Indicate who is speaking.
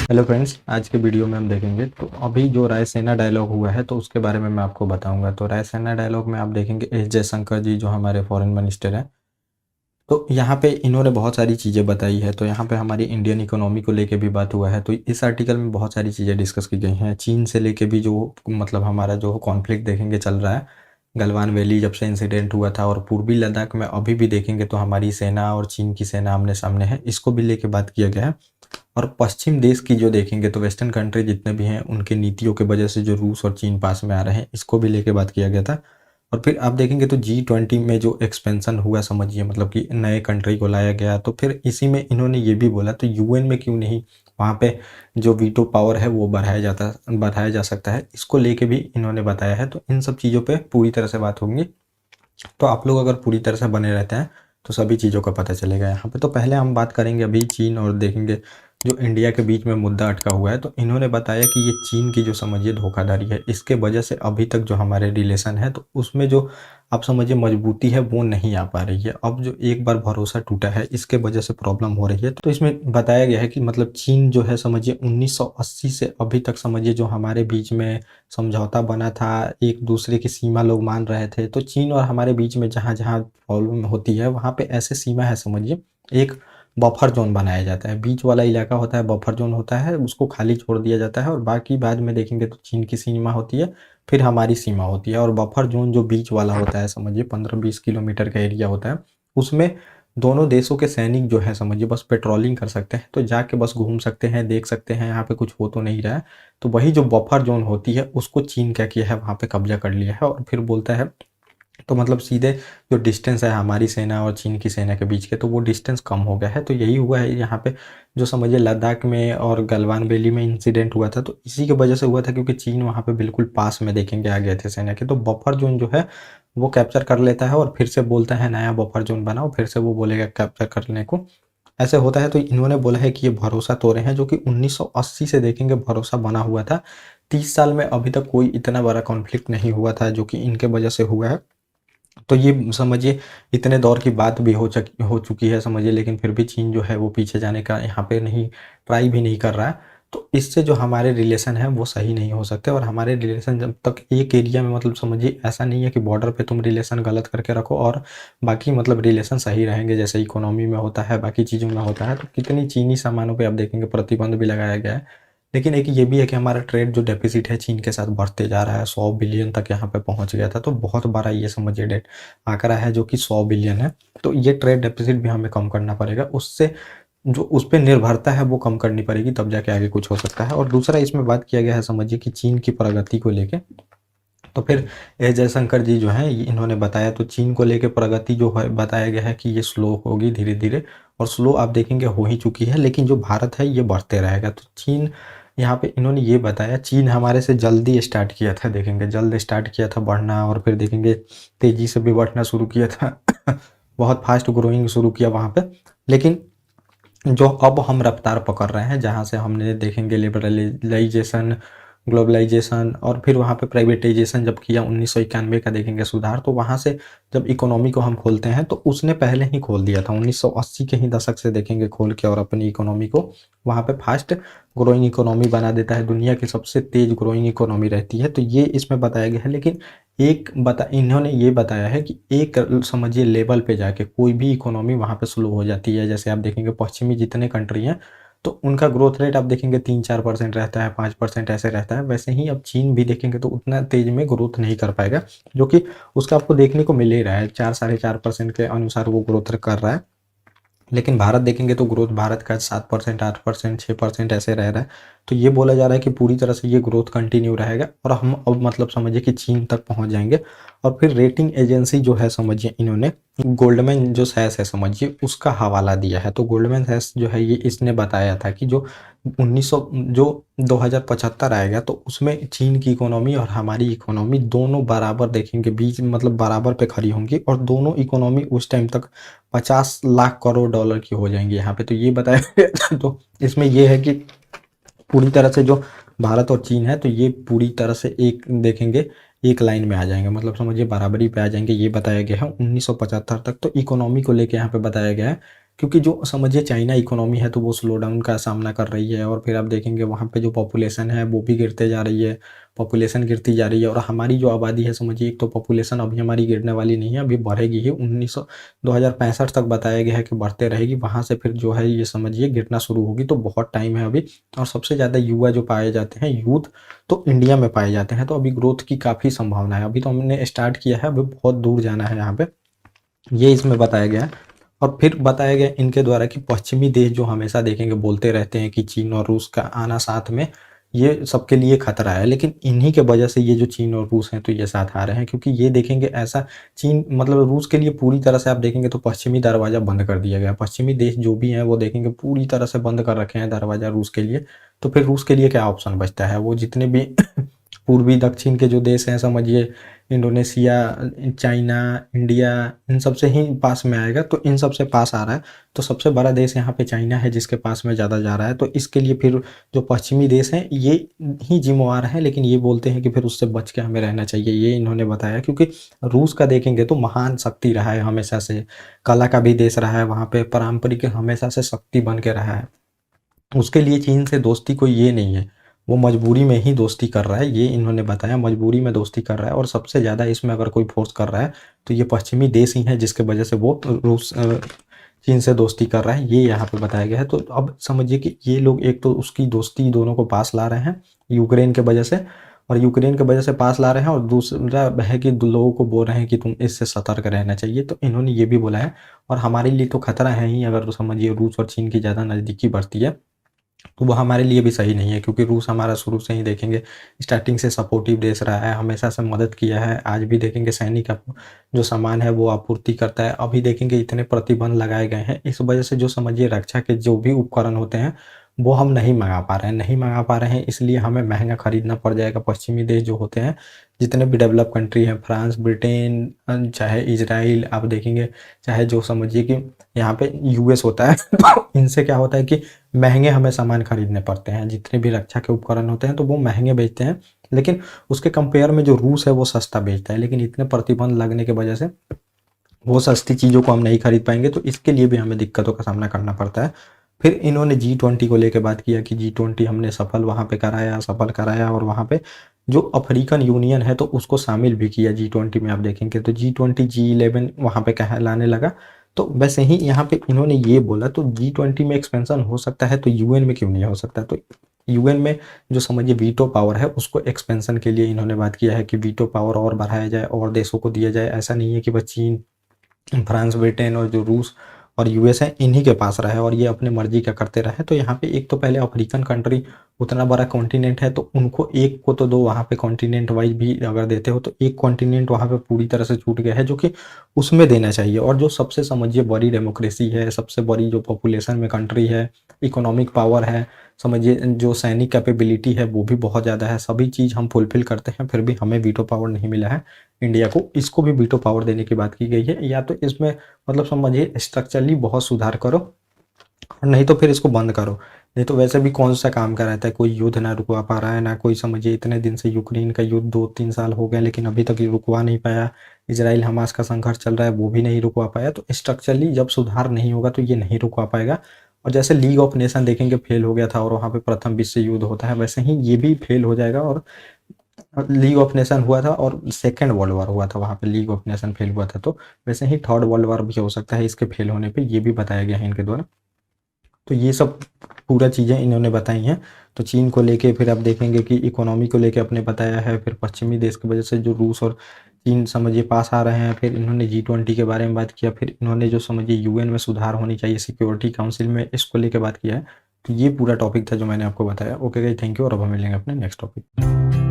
Speaker 1: Hello friends, आज के video में हम देखेंगे तो अभी जो रायसेना डायलॉग हुआ है तो उसके बारे में मैं आपको बताऊंगा। तो रायसेना डायलॉग में आप देखेंगे एस जयशंकर जी जो हमारे फॉरेन मिनिस्टर हैं, तो यहाँ पे इन्होंने बहुत सारी चीज़ें बताई है। तो यहाँ पे हमारी इंडियन इकोनॉमी को लेके भी बात हुआ है। तो इस आर्टिकल में बहुत सारी चीज़ें डिस्कस की गई हैं। चीन से लेके भी जो मतलब हमारा जो कॉन्फ्लिक्ट देखेंगे चल रहा है, गलवान वैली जब से इंसिडेंट हुआ था, और पूर्वी लद्दाख में अभी भी देखेंगे तो हमारी सेना और चीन की सेना आमने सामने है, इसको भी लेके बात किया गया है। और पश्चिम देश की जो देखेंगे तो वेस्टर्न कंट्री जितने भी हैं उनके नीतियों के वजह से जो रूस और चीन पास में आ रहे हैं, इसको भी लेके बात किया गया था। और फिर आप देखेंगे तो G20 में जो एक्सपेंशन हुआ, समझिए मतलब कि नए कंट्री को लाया गया, तो फिर इसी में इन्होंने ये भी बोला तो यूएन में क्यों नहीं वहाँ पे जो वीटो पावर है वो बढ़ाया जा सकता है, इसको लेके भी इन्होंने बताया है। तो इन सब चीज़ों पे पूरी तरह से बात होंगी। तो आप लोग अगर पूरी तरह से बने रहते हैं तो सभी चीज़ों का पता चलेगा यहाँ पे। तो पहले हम बात करेंगे अभी चीन, और देखेंगे जो इंडिया के बीच में मुद्दा अटका हुआ है। तो इन्होंने बताया कि ये चीन की जो समझिए धोखाधड़ी है, इसके वजह से अभी तक जो हमारे रिलेशन है तो उसमें जो आप समझिए मजबूती है वो नहीं आ पा रही है। अब जो एक बार भरोसा टूटा है इसके वजह से प्रॉब्लम हो रही है। तो इसमें बताया गया है कि मतलब चीन जो है समझिए 1980 से अभी तक समझिए जो हमारे बीच में समझौता बना था, एक दूसरे की सीमा लोग मान रहे थे। तो चीन और हमारे बीच में जहाँ जहाँ प्रॉब्लम होती है वहाँ पे ऐसे सीमा है, समझिए एक बफर जोन बनाया जाता है। बीच वाला इलाका होता है, बफर जोन होता है, उसको खाली छोड़ दिया जाता है, और बाकी बाद में देखेंगे तो चीन की सीमा होती है, फिर हमारी सीमा होती है। और बफर जोन जो बीच वाला होता है समझिए 15-20 किलोमीटर का एरिया होता है, उसमें दोनों देशों के सैनिक जो है समझिए बस पेट्रोलिंग कर सकते हैं, तो जाके बस घूम सकते हैं, देख सकते हैं यहाँ पे कुछ हो तो नहीं रहा है। तो वही जो बफर जोन होती है उसको चीन क्या किया है, वहाँ पे कब्जा कर लिया है। और फिर बोलता है तो मतलब सीधे जो डिस्टेंस है हमारी सेना और चीन की सेना के बीच के, तो वो डिस्टेंस कम हो गया है। तो यही हुआ है यहाँ पे जो समझिए लद्दाख में और गलवान वैली में इंसिडेंट हुआ था, तो इसी की वजह से हुआ था क्योंकि चीन वहाँ पे बिल्कुल पास में देखेंगे आ गए थे सेना के। तो बफर जोन जो है वो कैप्चर कर लेता है और फिर से बोलता है नया बफर जोन बनाओ, फिर से वो बोलेगा कैप्चर करने को। ऐसे होता है। तो इन्होंने बोला है कि ये भरोसा तोड़े हैं, जो कि 1980 से देखेंगे भरोसा बना हुआ था। 30 साल में अभी तक कोई इतना बड़ा कॉन्फ्लिक्ट नहीं हुआ था जो कि इनके वजह से हुआ है। तो ये समझिए इतने दौर की बात भी हो चुकी है समझिए, लेकिन फिर भी चीन जो है वो पीछे जाने का यहाँ पे नहीं, ट्राई भी नहीं कर रहा है। तो इससे जो हमारे रिलेशन है वो सही नहीं हो सकते। और हमारे रिलेशन जब तक एक एरिया में मतलब समझिए ऐसा नहीं है कि बॉर्डर पे तुम रिलेशन गलत करके रखो और बाकी मतलब रिलेशन सही रहेंगे, जैसे इकोनॉमी में होता है, बाकी चीज़ों में होता है। तो कितनी चीनी सामानों पे आप देखेंगे प्रतिबंध भी लगाया गया है। लेकिन एक ये भी है कि हमारा ट्रेड जो डेफिसिट है चीन के साथ बढ़ते जा रहा है, 100 बिलियन तक यहाँ पे पहुँच गया था। तो बहुत बड़ा ये समझिए डेट आंकड़ा है जो कि 100 बिलियन है। तो ये ट्रेड डेफिसिट भी हमें कम करना पड़ेगा, उससे जो उस पे निर्भरता है वो कम करनी पड़ेगी, तब जाके आगे कुछ हो सकता है। और दूसरा इसमें बात किया गया है समझिए कि चीन की प्रगति को लेके। तो फिर एस जयशंकर जी जो हैं इन्होंने बताया, तो चीन को लेके प्रगति जो है बताया गया है कि ये स्लो होगी धीरे धीरे, और स्लो आप देखेंगे हो ही चुकी है, लेकिन जो भारत है ये बढ़ते रहेगा। तो चीन यहाँ पे इन्होंने ये बताया, चीन हमारे से जल्दी स्टार्ट किया था, देखेंगे जल्द स्टार्ट किया था बढ़ना, और फिर देखेंगे तेज़ी से भी बढ़ना शुरू किया था बहुत फास्ट ग्रोइंग शुरू किया वहाँ पे। लेकिन जो अब हम रफ्तार पकड़ रहे हैं, जहाँ से हमने देखेंगे लिबरलाइजेशन, ग्लोबलाइजेशन, और फिर वहाँ पे प्राइवेटाइजेशन जब किया 1991 का देखेंगे सुधार, तो वहाँ से जब इकोनॉमी को हम खोलते हैं तो उसने पहले ही खोल दिया था 1980 के ही दशक से देखेंगे खोल के, और अपनी इकोनॉमी को वहाँ पे फास्ट ग्रोइंग इकोनॉमी बना देता है, दुनिया की सबसे तेज ग्रोइंग इकोनॉमी रहती है। तो ये इसमें बताया गया है। लेकिन इन्होंने ये बताया है कि एक समझिए लेवल पे जाके कोई भी इकोनॉमी वहाँ पे स्लो हो जाती है। जैसे आप देखेंगे पश्चिमी जितने कंट्री हैं तो उनका ग्रोथ रेट आप देखेंगे 3-4% रहता है, 5% ऐसे रहता है। वैसे ही अब चीन भी देखेंगे तो उतना तेज में ग्रोथ नहीं कर पाएगा, जो कि उसका आपको देखने को मिल ही रहा है, 4-4.5% के अनुसार वो ग्रोथ कर रहा है। लेकिन भारत देखेंगे तो ग्रोथ भारत का 7%, 8%, 6% ऐसे रह रहा है। तो ये बोला जा रहा है कि पूरी तरह से ये ग्रोथ कंटिन्यू रहेगा, और हम अब मतलब समझिए कि चीन तक पहुंच जाएंगे। और फिर रेटिंग एजेंसी जो है समझिए इन्होंने गोल्डमैन जो सैस है समझिए उसका हवाला दिया है। तो गोल्डमैन सैस जो है ये इसने बताया था कि जो 1900 जो 2075 आएगा तो उसमें चीन की इकोनॉमी और हमारी इकोनॉमी दोनों बराबर देखेंगे, बीच मतलब बराबर पे खड़ी होंगी, और दोनों इकोनॉमी उस टाइम तक 50 लाख करोड़ डॉलर की हो जाएंगी यहाँ पे। तो ये बताया गया था। तो इसमें ये है कि पूरी तरह से जो भारत और चीन है तो ये पूरी तरह से एक देखेंगे एक लाइन में आ जाएंगे, मतलब समझिए बराबरी पे आ जाएंगे, ये बताया गया है 1975 तक। तो इकोनॉमी को लेके यहाँ पे बताया गया है क्योंकि जो समझिए चाइना इकोनॉमी है तो वो स्लो डाउन का सामना कर रही है, और फिर आप देखेंगे वहाँ पे जो पॉपुलेशन है वो भी गिरते जा रही है, पॉपुलेशन गिरती जा रही है। और हमारी जो आबादी है समझिए, एक तो पॉपुलेशन अभी हमारी गिरने वाली नहीं है, अभी बढ़ेगी ही। 2065 तक बताया गया है कि बढ़ते रहेगी, वहाँ से फिर जो है ये समझिए गिरना शुरू होगी, तो बहुत टाइम है अभी। और सबसे ज़्यादा युवा जो पाए जाते हैं, यूथ, तो इंडिया में पाए जाते हैं। तो अभी ग्रोथ की काफ़ी संभावना है। अभी तो हमने स्टार्ट किया है, अभी बहुत दूर जाना है यहाँ पे, ये इसमें बताया गया है। और फिर बताया गया इनके द्वारा कि पश्चिमी देश जो हमेशा देखेंगे बोलते रहते हैं कि चीन और रूस का आना साथ में ये सबके लिए खतरा है, लेकिन इन्हीं के वजह से ये जो चीन और रूस हैं तो ये साथ आ रहे हैं। क्योंकि ये देखेंगे ऐसा चीन मतलब रूस के लिए पूरी तरह से आप देखेंगे तो पश्चिमी दरवाज़ा बंद कर दिया गया। पश्चिमी देश जो भी हैं वो देखेंगे पूरी तरह से बंद कर रखे हैं दरवाज़ा रूस के लिए। तो फिर रूस के लिए क्या ऑप्शन बचता है? वो जितने भी पूर्वी दक्षिण के जो देश हैं समझिए, इंडोनेशिया, चाइना, इंडिया, इन सब से ही पास में आएगा। तो इन सब से पास आ रहा है, तो सबसे बड़ा देश यहाँ पे चाइना है जिसके पास में ज़्यादा जा रहा है। तो इसके लिए फिर जो पश्चिमी देश हैं ये ही जिम्मेवार हैं, लेकिन ये बोलते हैं कि फिर उससे बच के हमें रहना चाहिए, ये इन्होंने बताया। क्योंकि रूस का देखेंगे तो महान शक्ति रहा है हमेशा से, कला का भी देश रहा है, वहाँ पे पारंपरिक हमेशा से शक्ति बन के रहा है। उसके लिए चीन से दोस्ती कोई ये नहीं है, वो मजबूरी में ही दोस्ती कर रहा है, ये इन्होंने बताया, मजबूरी में दोस्ती कर रहा है। और सबसे ज़्यादा इसमें अगर कोई फोर्स कर रहा है तो ये पश्चिमी देश ही हैं, जिसके वजह से वो रूस चीन से दोस्ती कर रहा है, ये यहाँ पे बताया गया है। तो अब समझिए कि ये लोग एक तो उसकी दोस्ती दोनों को पास ला रहे हैं यूक्रेन के वजह से, और यूक्रेन के वजह से पास ला रहे हैं, और दूसरा है कि लोगों को बोल रहे हैं कि तुम इससे सतर्क रहना चाहिए। तो इन्होंने ये भी बोला है। और हमारे लिए तो खतरा है ही, अगर समझिए रूस और चीन की ज़्यादा नज़दीकी बढ़ती है तो वो हमारे लिए भी सही नहीं है। क्योंकि रूस हमारा शुरू से ही देखेंगे स्टार्टिंग से सपोर्टिव देश रहा है, हमेशा से मदद किया है। आज भी देखेंगे सैनिक जो सामान है वो आपूर्ति करता है। अभी देखेंगे इतने प्रतिबंध लगाए गए हैं, इस वजह से जो समझिए रक्षा के जो भी उपकरण होते हैं वो हम नहीं मंगा पा रहे हैं, नहीं मंगा पा रहे हैं, इसलिए हमें महंगा खरीदना पड़ जाएगा। पश्चिमी देश जो होते हैं, जितने भी डेवलप कंट्री हैं, फ्रांस, ब्रिटेन, चाहे इजराइल आप देखेंगे, चाहे जो समझिए कि यहाँ पे यूएस होता है तो इनसे क्या होता है कि महंगे हमें सामान खरीदने पड़ते हैं। जितने भी रक्षा के उपकरण होते हैं तो वो महंगे बेचते हैं, लेकिन उसके कंपेयर में जो रूस है वो सस्ता बेचता है। लेकिन इतने प्रतिबंध लगने की वजह से वो सस्ती चीज़ों को हम नहीं खरीद पाएंगे, तो इसके लिए भी हमें दिक्कतों का सामना करना पड़ता है। फिर इन्होंने G20 को लेकर बात किया कि G20 हमने सफल वहाँ पे कराया, और वहाँ पे जो अफ्रीकन यूनियन है तो उसको शामिल भी किया G20 में। आप देखेंगे तो G20 G11 वहाँ पे कहलाने लगा। तो वैसे ही यहाँ पे इन्होंने ये बोला, तो G20 में एक्सपेंशन हो सकता है तो यूएन में क्यों नहीं हो सकता? तो यूएन में जो समझिए वीटो पावर है उसको एक्सपेंशन के लिए इन्होंने बात किया है कि वीटो पावर और बढ़ाया जाए और देशों को दिया जाए। ऐसा नहीं है कि बस चीन, फ्रांस, ब्रिटेन और जो रूस और यूएस है इन्हीं के पास रहे और ये अपने मर्जी का करते रहे। तो यहाँ पे एक तो पहले अफ्रीकन कंट्री उतना बड़ा कॉन्टिनेंट है, तो उनको एक को तो दो, वहाँ पे कॉन्टिनेंट वाइज भी अगर देते हो तो एक कॉन्टिनेंट वहाँ पे पूरी तरह से छूट गया है जो कि उसमें देना चाहिए। और जो सबसे समझिए बड़ी डेमोक्रेसी है, सबसे बड़ी जो पॉपुलेशन में कंट्री है, इकोनॉमिक पावर है, समझिए जो सैनिक कैपेबिलिटी है वो भी बहुत ज़्यादा है, सभी चीज़ हम फुलफिल करते हैं, फिर भी हमें वीटो पावर नहीं मिला है इंडिया को। इसको भी वीटो पावर देने की बात की गई है। या तो इसमें मतलब समझिए स्ट्रक्चरली बहुत सुधार करो, और नहीं तो फिर इसको बंद करो। नहीं तो वैसे भी कौन सा काम कर रहा है, कोई युद्ध ना रुकवा पा रहा है ना कोई, समझिए इतने दिन से यूक्रेन का युद्ध 2-3 साल हो गया लेकिन अभी तक ये रुकवा नहीं पाया। इजराइल हमास का संघर्ष चल रहा है वो भी नहीं रुकवा पाया। तो स्ट्रक्चरली जब सुधार नहीं होगा तो ये नहीं रुकवा पाएगा। और जैसे लीग ऑफ नेशन देखेंगे फेल हो गया था और वहाँ पे प्रथम विश्व युद्ध होता है, वैसे ही ये भी फेल हो जाएगा। और लीग ऑफ नेशन हुआ था और सेकेंड वर्ल्ड वॉर हुआ था, वहाँ पे लीग ऑफ नेशन फेल हुआ था, तो वैसे ही थर्ड वर्ल्ड वॉर भी हो सकता है इसके फेल होने पे, ये भी बताया गया है इनके द्वारा। तो ये सब पूरा चीज़ें इन्होंने बताई हैं। तो चीन को लेके फिर आप देखेंगे कि इकोनॉमी को लेके अपने बताया है, फिर पश्चिमी देश की वजह से जो रूस और चीन समझिए पास आ रहे हैं, फिर इन्होंने G20 के बारे में बात किया, फिर इन्होंने जो समझिए यूएन में सुधार होनी चाहिए सिक्योरिटी काउंसिल में, इसको लेके बात किया है। तो ये पूरा टॉपिक था जो मैंने आपको बताया। ओके गाइस, थैंक यू, और अब हम मिलेंगे अपने नेक्स्ट टॉपिक।